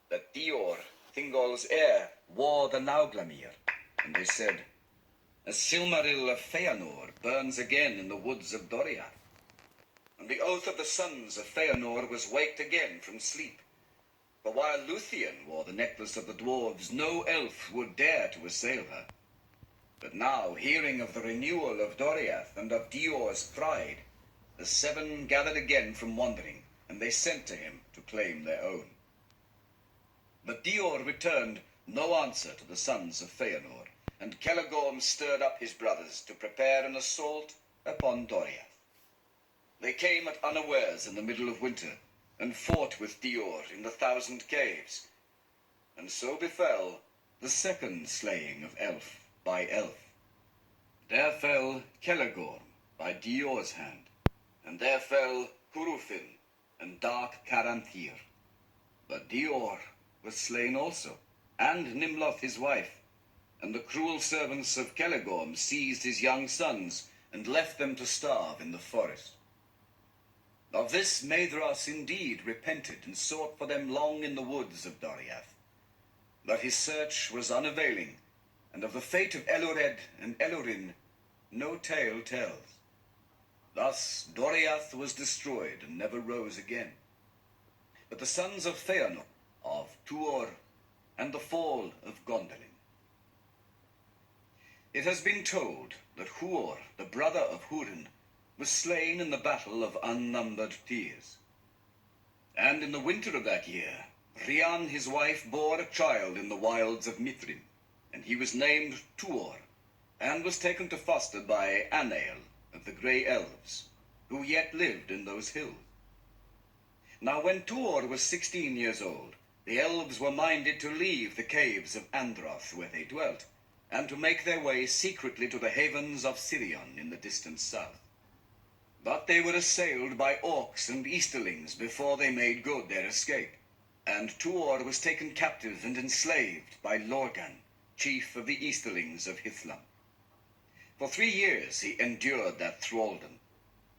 that Dior, Thingol's heir, wore the Nauglamir, and they said, a Silmaril of Feanor burns again in the woods of Doriath. And the oath of the sons of Feanor was waked again from sleep. For while Luthien wore the necklace of the dwarves, no elf would dare to assail her. But now, hearing of the renewal of Doriath and of Dior's pride, the seven gathered again from wandering, and they sent to him to claim their own. But Dior returned no answer to the sons of Feanor, and Celegorm stirred up his brothers to prepare an assault upon Doriath. They came at unawares in the middle of winter, and fought with Dior in the 1,000 caves. And so befell the second slaying of elf by elf. There fell Celegorm by Dior's hand, and there fell Hurufin and dark Caranthir. But Dior was slain also, and Nimloth his wife, and the cruel servants of Celegorm seized his young sons, and left them to starve in the forest. Of this Maedhros indeed repented, and sought for them long in the woods of Doriath. But his search was unavailing, and of the fate of Elured and Elurin no tale tells. Thus Doriath was destroyed, and never rose again. But the sons of Feanor, of Tuor, and the fall of Gondolin. It has been told that Huor, the brother of Hurin, was slain in the battle of unnumbered tears. And in the winter of that year, Rhiann his wife bore a child in the wilds of Mithrin, and he was named Tuor, and was taken to foster by Anael of the Grey Elves, who yet lived in those hills. Now when Tuor was 16 years old, the elves were minded to leave the caves of Androth where they dwelt, and to make their way secretly to the havens of Sirion in the distant south. But they were assailed by orcs and easterlings before they made good their escape, and Tuor was taken captive and enslaved by Lorgan, chief of the easterlings of Hithlam. For 3 years he endured that thraldom,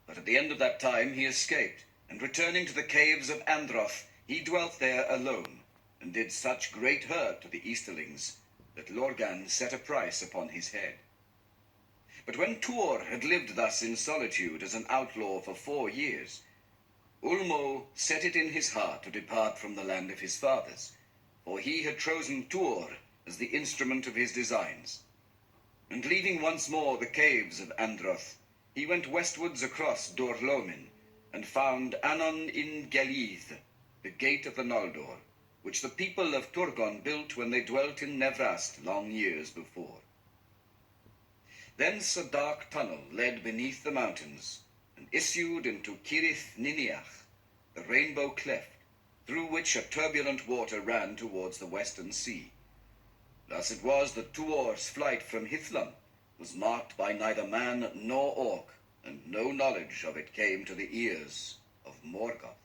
but at the end of that time he escaped, and returning to the caves of Androth, he dwelt there alone, and did such great hurt to the easterlings that Lorgan set a price upon his head. But when Tuor had lived thus in solitude as an outlaw for 4 years, Ulmo set it in his heart to depart from the land of his fathers, for he had chosen Tuor as the instrument of his designs. And leaving once more the caves of Androth, he went westwards across Dorlomin, and found Anon in Gelith, the gate of the Noldor, which the people of Turgon built when they dwelt in Nevrast long years before. Thence a dark tunnel led beneath the mountains, and issued into Cirith Niniach, the rainbow cleft, through which a turbulent water ran towards the western sea. Thus it was that Tuor's flight from Hithlam was marked by neither man nor orc, and no knowledge of it came to the ears of Morgoth.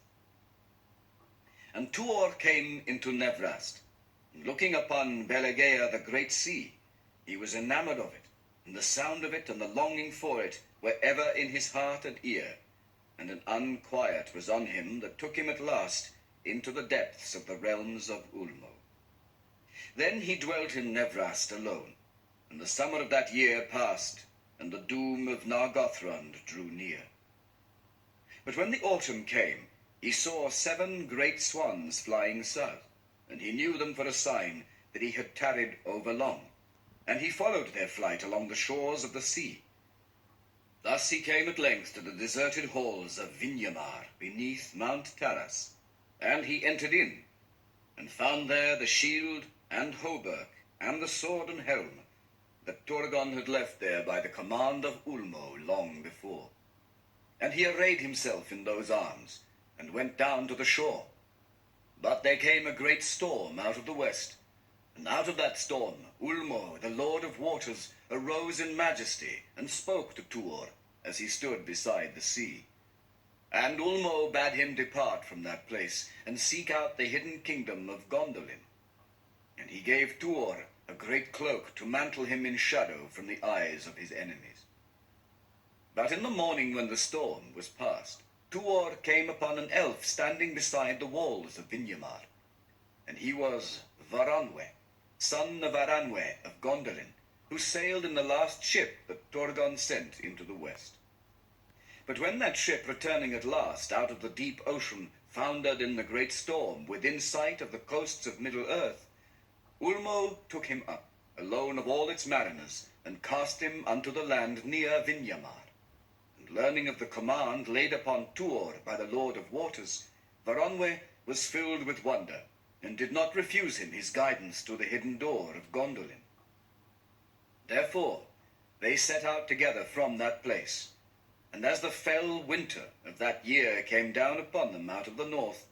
And Tuor came into Nevrast, and looking upon Belegea the great sea, he was enamored of it, and the sound of it and the longing for it were ever in his heart and ear, and an unquiet was on him that took him at last into the depths of the realms of Ulmo. Then he dwelt in Nevrast alone, and the summer of that year passed, and the doom of Nargothrond drew near. But when the autumn came, he saw 7 great swans flying south, and he knew them for a sign that he had tarried overlong, and he followed their flight along the shores of the sea. Thus he came at length to the deserted halls of Vinyamar beneath Mount Taras, and he entered in, and found there the shield and hauberk and the sword and helm that Turgon had left there by the command of Ulmo long before. And he arrayed himself in those arms, and went down to the shore. But there came a great storm out of the west, and out of that storm Ulmo, the Lord of Waters, arose in majesty, and spoke to Tuor as he stood beside the sea. And Ulmo bade him depart from that place, and seek out the hidden kingdom of Gondolin. And he gave Tuor a great cloak to mantle him in shadow from the eyes of his enemies. But in the morning when the storm was past, Tuor came upon an elf standing beside the walls of Vinyamar. and he was Varanwe, son of Aranwe of Gondolin, who sailed in the last ship that Turgon sent into the west. But when that ship, returning at last out of the deep ocean, foundered in the great storm within sight of the coasts of Middle-earth, Ulmo took him up, alone of all its mariners, and cast him unto the land near Vinyamar. And learning of the command laid upon Tuor by the Lord of Waters, Varanwe was filled with wonder, and did not refuse him his guidance to the hidden door of Gondolin. Therefore they set out together from that place, and as the fell winter of that year came down upon them out of the north,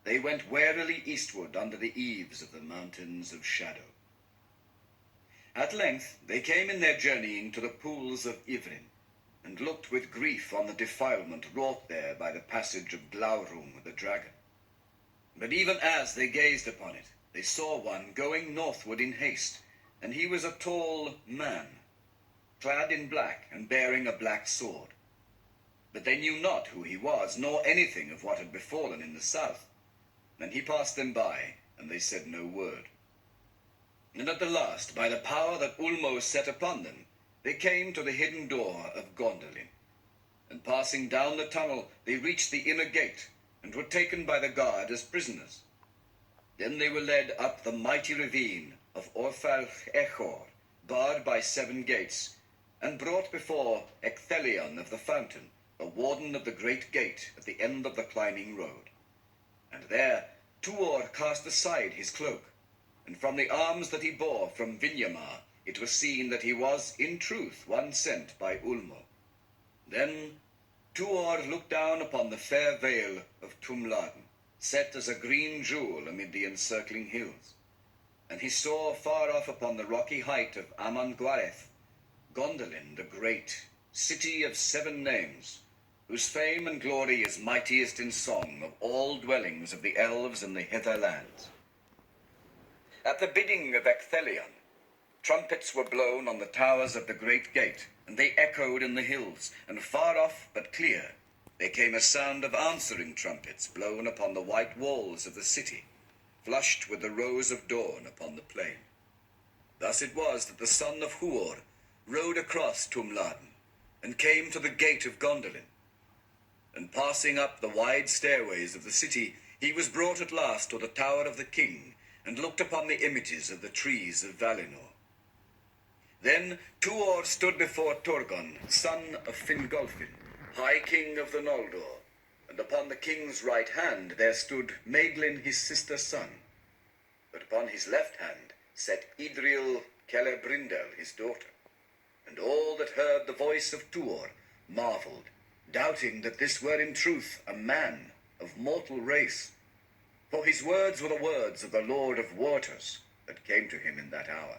they went warily eastward under the eaves of the mountains of shadow. At length they came in their journeying to the pools of Ivrin, and looked with grief on the defilement wrought there by the passage of Glaurung the dragon. But even as they gazed upon it, they saw one going northward in haste, and he was a tall man, clad in black, and bearing a black sword. But they knew not who he was, nor anything of what had befallen in the south. And he passed them by, and they said no word. And at the last, by the power that Ulmo set upon them, they came to the hidden door of Gondolin. And passing down the tunnel, they reached the inner gate, and were taken by the guard as prisoners. Then they were led up the mighty ravine of Orfalch Echor, barred by 7 gates, and brought before Ecthelion of the Fountain, the warden of the great gate at the end of the climbing road. And there Tuor cast aside his cloak, and from the arms that he bore from Vinyamar it was seen that he was in truth one sent by Ulmo. Then Tuor looked down upon the fair vale of Tumladen, set as a green jewel amid the encircling hills. And he saw far off upon the rocky height of Amanguareth, Gondolin the great, city of 7 names, whose fame and glory is mightiest in song of all dwellings of the elves and the hither lands. At the bidding of Ecthelion, trumpets were blown on the towers of the great gate, and they echoed in the hills, and far off but clear there came a sound of answering trumpets blown upon the white walls of the city, flushed with the rose of dawn upon the plain. Thus it was that the son of Huor rode across Tumladen, and came to the gate of Gondolin. And passing up the wide stairways of the city, he was brought at last to the tower of the king, and looked upon the images of the trees of Valinor. Then Tuor stood before Turgon, son of Fingolfin, high king of the Noldor, and upon the king's right hand there stood Maeglin his sister's son, but upon his left hand sat Idril Celebrindel his daughter. And all that heard the voice of Tuor marvelled, doubting that this were in truth a man of mortal race, for his words were the words of the Lord of Waters that came to him in that hour.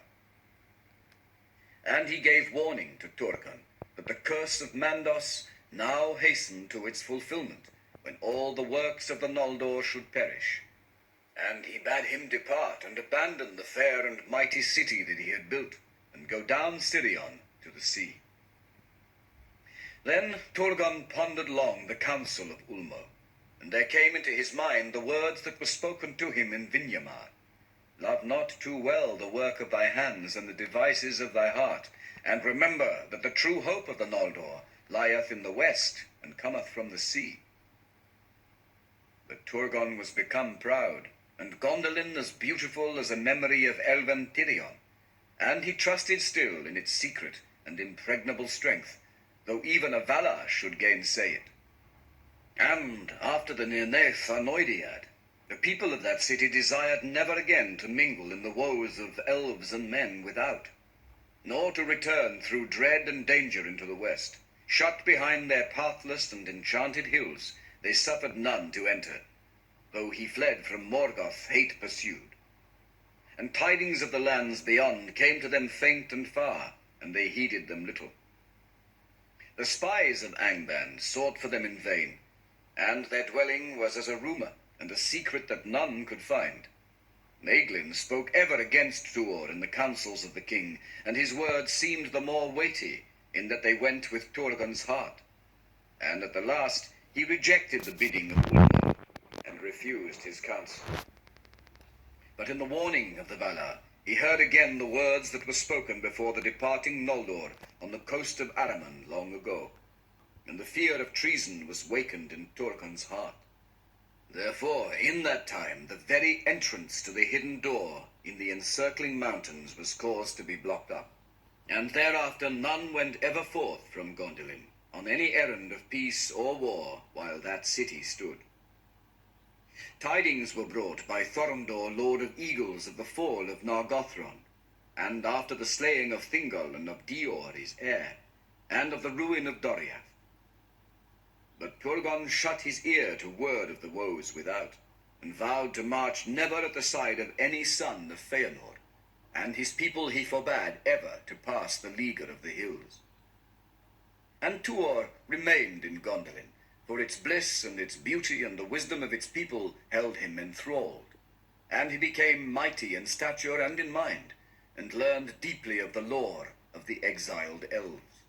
And he gave warning to Turgon that the curse of Mandos now hastened to its fulfillment, when all the works of the Noldor should perish. And he bade him depart and abandon the fair and mighty city that he had built, and go down Sirion to the sea. Then Turgon pondered long the counsel of Ulmo, and there came into his mind the words that were spoken to him in Vinyamar. Love not too well the work of thy hands and the devices of thy heart, and remember that the true hope of the Noldor lieth in the west, and cometh from the sea. But Turgon was become proud, and Gondolin as beautiful as a memory of Elven Tirion, and he trusted still in its secret and impregnable strength, though even a Valar should gainsay it. And after the Nirnaeth Anoidiad, the people of that city desired never again to mingle in the woes of elves and men without, nor to return through dread and danger into the west. Shut behind their pathless and enchanted hills, they suffered none to enter, though he fled from Morgoth hate pursued. And tidings of the lands beyond came to them faint and far, and they heeded them little. The spies of Angband sought for them in vain, and their dwelling was as a rumour, and a secret that none could find. Maeglin spoke ever against Tuor in the councils of the king, and his words seemed the more weighty, in that they went with Turgon's heart. And at the last he rejected the bidding of Ulmo, and refused his counsel. But in the warning of the Valar, he heard again the words that were spoken before the departing Noldor on the coast of Araman long ago, and the fear of treason was wakened in Turgon's heart. Therefore, in that time, the very entrance to the hidden door in the encircling mountains was caused to be blocked up, and thereafter none went ever forth from Gondolin on any errand of peace or war while that city stood. Tidings were brought by Thorondor, Lord of Eagles, of the fall of Nargothrond, and after the slaying of Thingol and of Dior his heir, and of the ruin of Doriath. But Turgon shut his ear to word of the woes without, and vowed to march never at the side of any son of Feanor, and his people he forbade ever to pass the leaguer of the hills. And Tuor remained in Gondolin, for its bliss and its beauty and the wisdom of its people held him enthralled, and he became mighty in stature and in mind, and learned deeply of the lore of the exiled elves.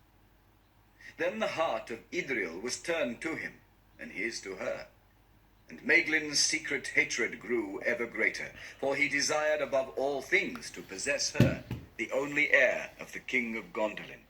Then the heart of Idril was turned to him, and his to her. And Maeglin's secret hatred grew ever greater, for he desired above all things to possess her, the only heir of the king of Gondolin.